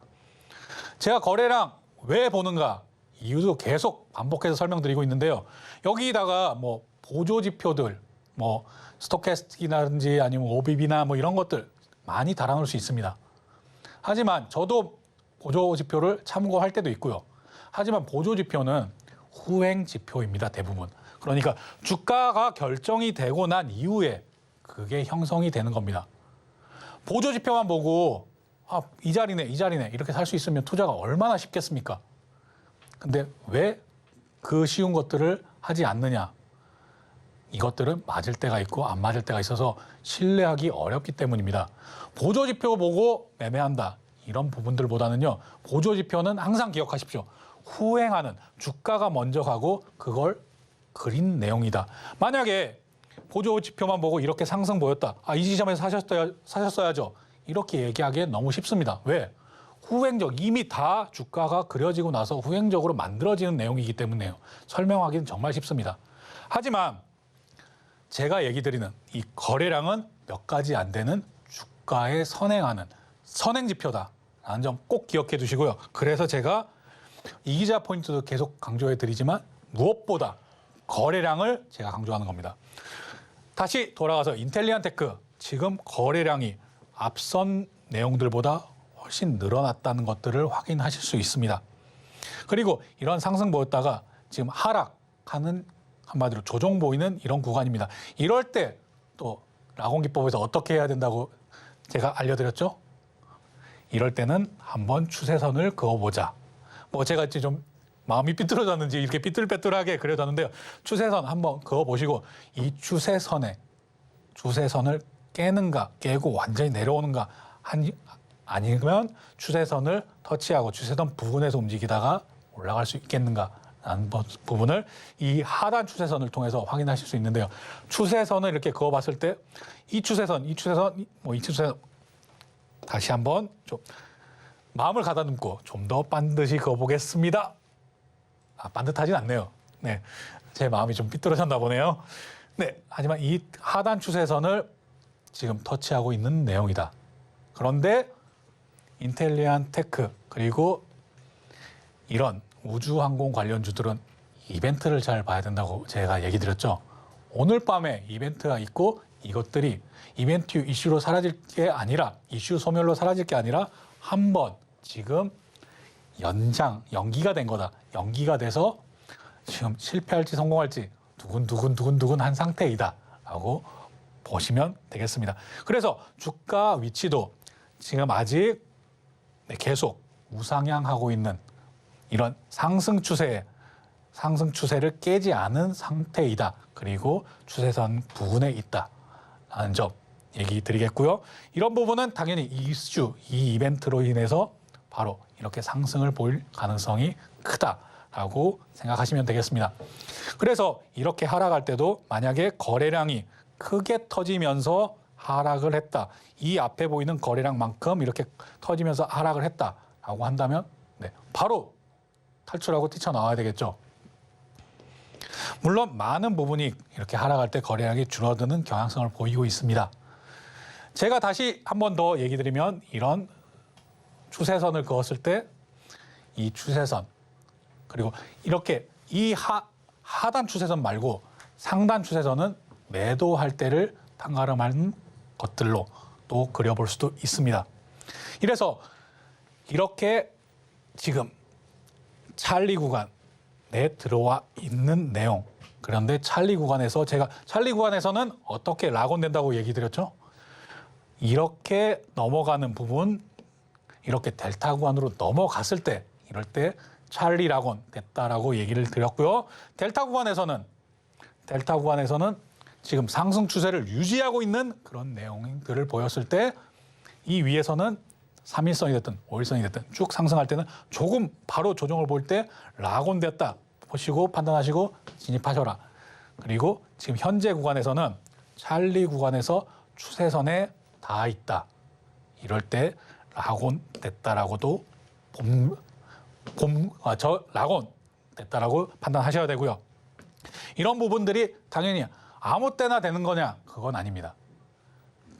제가 거래량 왜 보는가 이유도 계속 반복해서 설명드리고 있는데요. 여기다가 뭐 보조 지표들, 뭐 스토캐스틱이라든지 아니면 OBB나 뭐 이런 것들 많이 달아놓을 수 있습니다. 하지만 저도 보조 지표를 참고할 때도 있고요. 하지만 보조 지표는 후행 지표입니다, 대부분. 그러니까 주가가 결정이 되고 난 이후에 그게 형성이 되는 겁니다. 보조 지표만 보고 이 자리네 이렇게 살 수 있으면 투자가 얼마나 쉽겠습니까? 근데 왜 그 쉬운 것들을 하지 않느냐? 이것들은 맞을 때가 있고 안 맞을 때가 있어서 신뢰하기 어렵기 때문입니다. 보조 지표 보고 매매한다. 이런 부분들보다는요. 보조 지표는 항상 기억하십시오. 후행하는 주가가 먼저 가고 그걸 그린 내용이다. 만약에 보조 지표만 보고 이렇게 상승 보였다. 이 시점에서 사셨어야죠. 이렇게 얘기하기엔 너무 쉽습니다. 왜? 후행적, 이미 다 주가가 그려지고 나서 후행적으로 만들어지는 내용이기 때문에요. 설명하기는 정말 쉽습니다. 하지만 제가 얘기 드리는 이 거래량은 몇 가지 안 되는 주가에 선행하는 선행 지표다라는 점 꼭 기억해 두시고요. 그래서 제가 이 기자 포인트도 계속 강조해 드리지만 무엇보다 거래량을 제가 강조하는 겁니다. 다시 돌아가서 인텔리언 테크 지금 거래량이 앞선 내용들보다 훨씬 늘어났다는 것들을 확인하실 수 있습니다. 그리고 이런 상승 보였다가 지금 하락하는 한마디로 조정 보이는 이런 구간입니다. 이럴 때 또 라곤기법에서 어떻게 해야 된다고 제가 알려드렸죠? 이럴 때는 한번 추세선을 그어보자. 뭐 제가 이제 좀 마음이 삐뚤어졌는지 이렇게 삐뚤빼뚤하게 그려졌는데요. 추세선 한번 그어보시고 이 추세선을 깨는가 깨고 완전히 내려오는가 아니면 추세선을 터치하고 추세선 부근에서 움직이다가 올라갈 수 있겠는가 라는 부분을 이 하단 추세선을 통해서 확인하실 수 있는데요. 추세선을 이렇게 그어봤을 때 이 추세선 다시 한번 좀 마음을 가다듬고 좀 더 반드시 그어보겠습니다. 반듯하진 않네요. 네, 제 마음이 좀 삐뚤어졌나 보네요. 네, 하지만 이 하단 추세선을 지금 터치하고 있는 내용이다. 그런데 인텔리언 테크 그리고 이런 우주항공 관련주들은 이벤트를 잘 봐야 된다고 제가 얘기 드렸죠. 오늘 밤에 이벤트가 있고 이것들이 이벤트 이슈로 사라질 게 아니라 이슈 소멸로 사라질 게 아니라 한번 지금 연기가 된 거다. 연기가 돼서 지금 실패할지 성공할지 두근두근 한 상태이다 라고 보시면 되겠습니다. 그래서 주가 위치도 지금 아직 계속 우상향하고 있는 이런 상승 추세를 깨지 않은 상태이다. 그리고 추세선 부근에 있다라는 점 얘기 드리겠고요. 이런 부분은 당연히 이 이슈, 이 이벤트로 인해서 바로 이렇게 상승을 보일 가능성이 크다라고 생각하시면 되겠습니다. 그래서 이렇게 하락할 때도 만약에 거래량이 크게 터지면서 하락을 했다. 이 앞에 보이는 거래량만큼 이렇게 터지면서 하락을 했다라고 한다면 바로 탈출하고 뛰쳐나와야 되겠죠. 물론 많은 부분이 이렇게 하락할 때 거래량이 줄어드는 경향성을 보이고 있습니다. 제가 다시 한 번 더 얘기 드리면 이런 추세선을 그었을 때 이 추세선 그리고 이렇게 이 하단 추세선 말고 상단 추세선은 매도할 때를 판가름하는 것들로 또 그려볼 수도 있습니다. 이래서 이렇게 지금 찰리 구간에 들어와 있는 내용, 그런데 찰리 구간에서 제가 찰리 구간에서는 어떻게 락온된다고 얘기 드렸죠? 이렇게 넘어가는 부분, 이렇게 델타 구간으로 넘어갔을 때 이럴 때 찰리 락온 됐다라고 얘기를 드렸고요. 델타 구간에서는 지금 상승 추세를 유지하고 있는 그런 내용들을 보였을 때 이 위에서는 3일선이 됐든 5일선이 됐든 쭉 상승할 때는 조금 바로 조정을 볼 때 락온 됐다 보시고 판단하시고 진입하셔라. 그리고 지금 현재 구간에서는 찰리 구간에서 추세선에 닿아 있다. 이럴 때 락온 됐다라고도 락온 됐다라고 판단하셔야 되고요. 이런 부분들이 당연히 아무 때나 되는 거냐? 그건 아닙니다.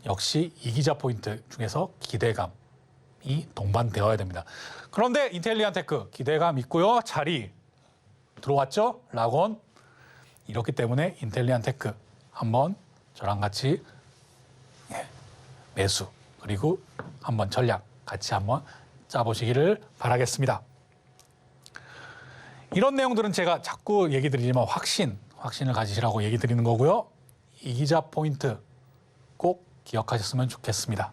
역시 이기자 포인트 중에서 기대감이 동반되어야 됩니다. 그런데 인텔리안테크 기대감 있고요. 자리 들어왔죠? 락온. 이렇기 때문에 인텔리안테크 한번 저랑 같이 매수 그리고 한번 전략 같이 한번 짜보시기를 바라겠습니다. 이런 내용들은 제가 자꾸 얘기 드리지만 확신을 가지시라고 얘기 드리는 거고요. 이기자 포인트 꼭 기억하셨으면 좋겠습니다.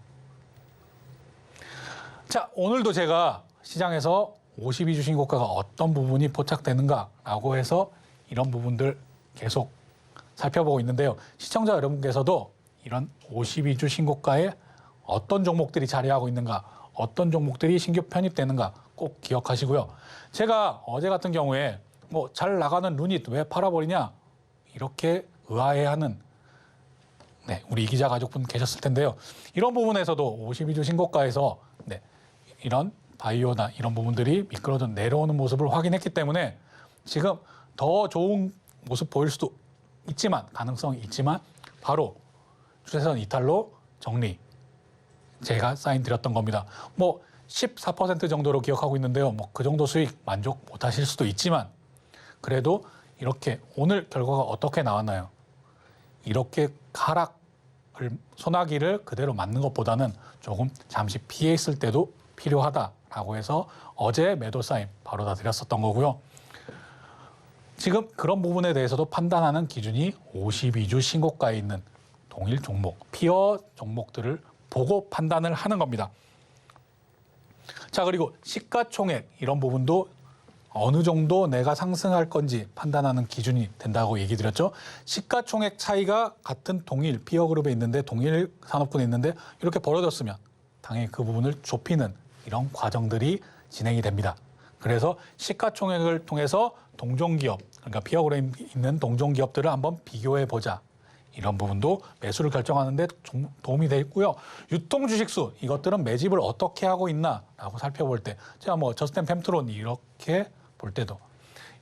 자, 오늘도 제가 시장에서 52주 신고가가 어떤 부분이 포착되는가라고 해서 이런 부분들 계속 살펴보고 있는데요. 시청자 여러분께서도 이런 52주 신고가에 어떤 종목들이 자리하고 있는가, 어떤 종목들이 신규 편입되는가 꼭 기억하시고요. 제가 어제 같은 경우에 뭐 잘 나가는 루닛 왜 팔아버리냐 이렇게 의아해하는 우리 이 기자 가족분 계셨을 텐데요. 이런 부분에서도 52주 신고가에서 이런 바이오나 이런 부분들이 미끄러져 내려오는 모습을 확인했기 때문에 지금 더 좋은 모습 보일 수도 있지만 가능성이 있지만 바로 추세선 이탈로 정리 제가 사인 드렸던 겁니다. 뭐 14% 정도로 기억하고 있는데요. 뭐 그 정도 수익 만족 못하실 수도 있지만 그래도 이렇게 오늘 결과가 어떻게 나왔나요? 이렇게 하락을 소나기를 그대로 맞는 것보다는 조금 잠시 피해 있을 때도 필요하다라고 해서 어제 매도 사인 바로 다 드렸었던 거고요. 지금 그런 부분에 대해서도 판단하는 기준이 52주 신고가에 있는 동일 종목, 피어 종목들을 보고 판단을 하는 겁니다. 자, 그리고 시가총액 이런 부분도 어느 정도 내가 상승할 건지 판단하는 기준이 된다고 얘기 드렸죠. 시가총액 차이가 같은 동일 피어그룹에 있는데 동일 산업군에 있는데 이렇게 벌어졌으면 당연히 그 부분을 좁히는 이런 과정들이 진행이 됩니다. 그래서 시가총액을 통해서 동종기업, 그러니까 피어그룹에 있는 동종기업들을 한번 비교해 보자. 이런 부분도 매수를 결정하는 데 도움이 돼 있고요. 유통주식수, 이것들은 매집을 어떻게 하고 있나라고 살펴볼 때 제가 뭐 저스템 펨트론 이렇게 볼 때도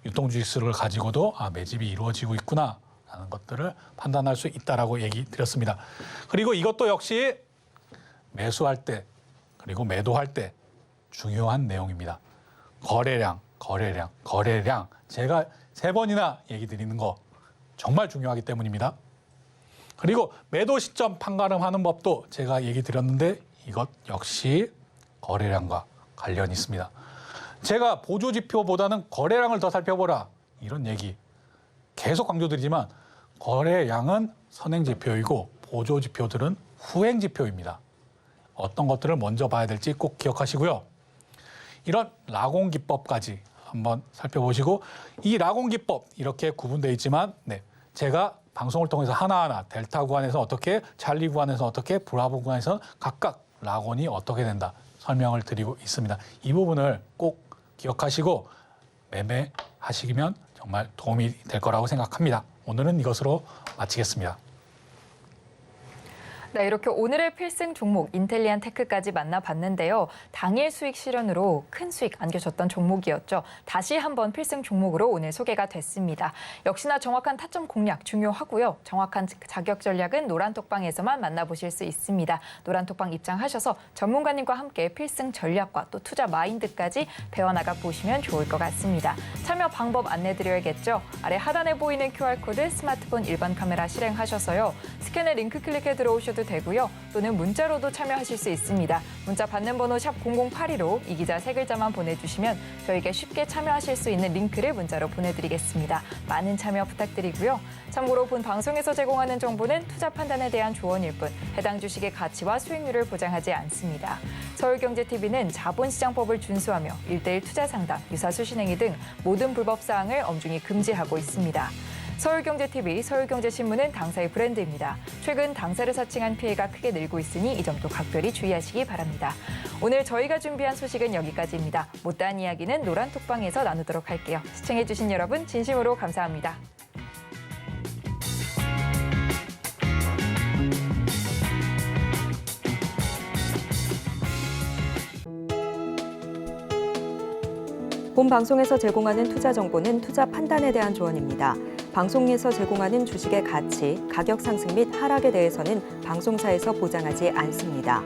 유통주식수를 가지고도 매집이 이루어지고 있구나라는 것들을 판단할 수 있다라고 얘기 드렸습니다. 그리고 이것도 역시 매수할 때 그리고 매도할 때 중요한 내용입니다. 거래량. 제가 3번이나 얘기 드리는 거 정말 중요하기 때문입니다. 그리고 매도 시점 판가름하는 법도 제가 얘기 드렸는데 이것 역시 거래량과 관련이 있습니다. 제가 보조지표보다는 거래량을 더 살펴보라 이런 얘기 계속 강조드리지만 거래량은 선행지표이고 보조지표들은 후행지표입니다. 어떤 것들을 먼저 봐야 될지 꼭 기억하시고요. 이런 락온기법까지 한번 살펴보시고 이 락온기법 이렇게 구분되어 있지만 제가 방송을 통해서 하나하나 델타 구간에서 어떻게, 찰리 구간에서 어떻게, 브라보 구간에서 각각 락온이 어떻게 된다 설명을 드리고 있습니다. 이 부분을 꼭 기억하시고 매매하시면 정말 도움이 될 거라고 생각합니다. 오늘은 이것으로 마치겠습니다.
네, 이렇게 오늘의 필승 종목 인텔리안 테크까지 만나봤는데요. 당일 수익 실현으로 큰 수익 안겨줬던 종목이었죠. 다시 한번 필승 종목으로 오늘 소개가 됐습니다. 역시나 정확한 타점 공략 중요하고요. 정확한 자격 전략은 노란톡방에서만 만나보실 수 있습니다. 노란톡방 입장하셔서 전문가님과 함께 필승 전략과 또 투자 마인드까지 배워나가 보시면 좋을 것 같습니다. 참여 방법 안내드려야겠죠. 아래 하단에 보이는 QR코드 스마트폰 일반 카메라 실행하셔서요. 스캔에 링크 클릭해 들어오셔도 되고요. 또는 문자로도 참여하실 수 있습니다. 문자 받는 번호 샵 0082로 이 기자 세 글자만 보내주시면 저에게 쉽게 참여하실 수 있는 링크를 문자로 보내드리겠습니다. 많은 참여 부탁드리고요. 참고로 본 방송에서 제공하는 정보는 투자 판단에 대한 조언일 뿐 해당 주식의 가치와 수익률을 보장하지 않습니다. 서울경제TV는 자본시장법을 준수하며 1:1 투자 상담, 유사수 신행위 등 모든 불법 사항을 엄중히 금지하고 있습니다. 서울경제TV, 서울경제신문은 당사의 브랜드입니다. 최근 당사를 사칭한 피해가 크게 늘고 있으니 이 점도 각별히 주의하시기 바랍니다. 오늘 저희가 준비한 소식은 여기까지입니다. 못다한 이야기는 노란톡방에서 나누도록 할게요. 시청해주신 여러분 진심으로 감사합니다.
본 방송에서 제공하는 투자 정보는 투자 판단에 대한 조언입니다. 방송에서 제공하는 주식의 가치, 가격 상승 및 하락에 대해서는 방송사에서 보장하지 않습니다.